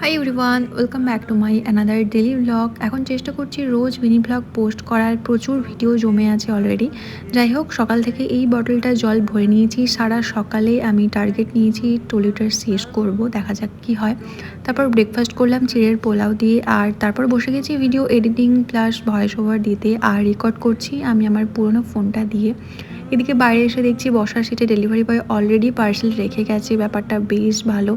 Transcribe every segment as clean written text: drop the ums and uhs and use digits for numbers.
Hi everyone, welcome back to my another daily blog. এখন চেষ্টা করছি রোজ মিনি ব্লগ পোস্ট করার, প্রচুর ভিডিও জমে আছে অলরেডি। যাই হোক, সকাল থেকে এই বটলটা জল ভরে নিয়েছি। সারা সকালে আমি টার্গেট নিয়েছি 2 লিটার শেষ করব, দেখা যাক কী হয়। তারপর ব্রেকফাস্ট করলাম চিড়ের পোলাও দিয়ে, আর তারপর বসে গেছি video editing plus voice over দিতে, আর রেকর্ড করছি আমি আমার পুরনো ফোনটা দিয়ে। এদিকে বাইরে এসে দেখছি বসার সিটে ডেলিভারি বয় অলরেডি পার্সেল রেখে গেছে। ব্যাপারটা বেশ ভালো।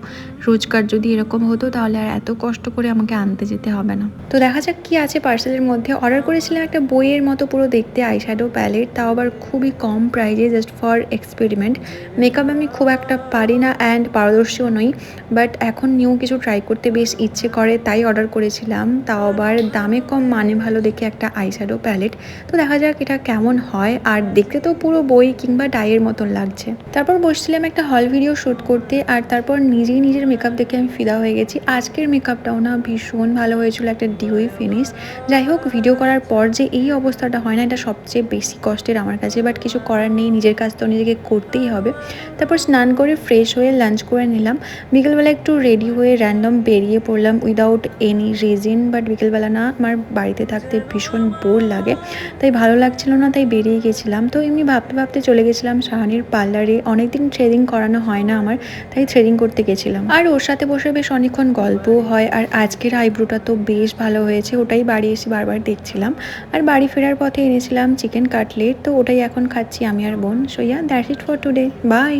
রোজকার যদি এরকম হতো তাহলে আর এত কষ্ট করে আমাকে আনতে যেতে হবে না। তো দেখা যাক কি আছে পার্সেলের মধ্যে। অর্ডার করেছিলাম একটা বইয়ের মতো পুরো দেখতে আইশ্যাডো প্যালেট, তাও আবার খুবই কম প্রাইজে, জাস্ট ফর এক্সপেরিমেন্ট। মেকআপ আমি খুব একটা পারি না অ্যান্ড পারদর্শীও নই, বাট এখন নিউ কিছু ট্রাই করতে বেশ ইচ্ছে করে, তাই অর্ডার করেছিলাম। তাও আবার দামে কম মানে ভালো দেখে একটা আইশ্যাডো প্যালেট। তো দেখা যাক এটা কেমন হয়। আর দেখতে তো পুরো বই কিংবা ডাইয়ের মতন লাগছে। তারপর বসছিলাম একটা হল ভিডিও শ্যুট করতে, আর তারপর নিজেই নিজের মেকআপ দেখে আমি ফিদা হয়ে গেছি। আজকের মেকআপটাও না ভীষণ ভালো হয়েছিল, একটা ডিউই ফিনিশ। যাই হোক, ভিডিও করার পর যে এই অবস্থাটা হয় না, এটা সবচেয়ে বেশি কষ্টের আমার কাছে, বাট কিছু করার নেই, নিজের কাজ তো নিজেকে করতেই হবে। তারপর স্নান করে ফ্রেশ হয়ে লাঞ্চ করে নিলাম। বিকেলবেলা একটু রেডি হয়ে র্যান্ডম বেরিয়ে পড়লাম উইদাউট এনি রিজন, বাট বিকেলবেলা না আমার বাড়িতে থাকতে ভীষণ বোর লাগে, তাই ভালো লাগছিল না, তাই বেরিয়ে গেছিলাম। তো এমনি ভাবতে ভাবতে চলে গেছিলাম শাহানির পার্লারে। অনেকদিন থ্রেডিং করানো হয় না আমার, তাই থ্রেডিং করতে গেছিলাম। আর ওর সাথে বসে বেশ অনেকক্ষণ গল্পও হয়। আর আজকের আইব্রোটা তো বেশ ভালো হয়েছে, ওটাই বাড়ি এসে বারবার দেখছিলাম। আর বাড়ি ফেরার পথে এনেছিলাম চিকেন কাটলেট, তো ওটাই এখন খাচ্ছি আমি আর বোন। So yeah, that's it for today, by.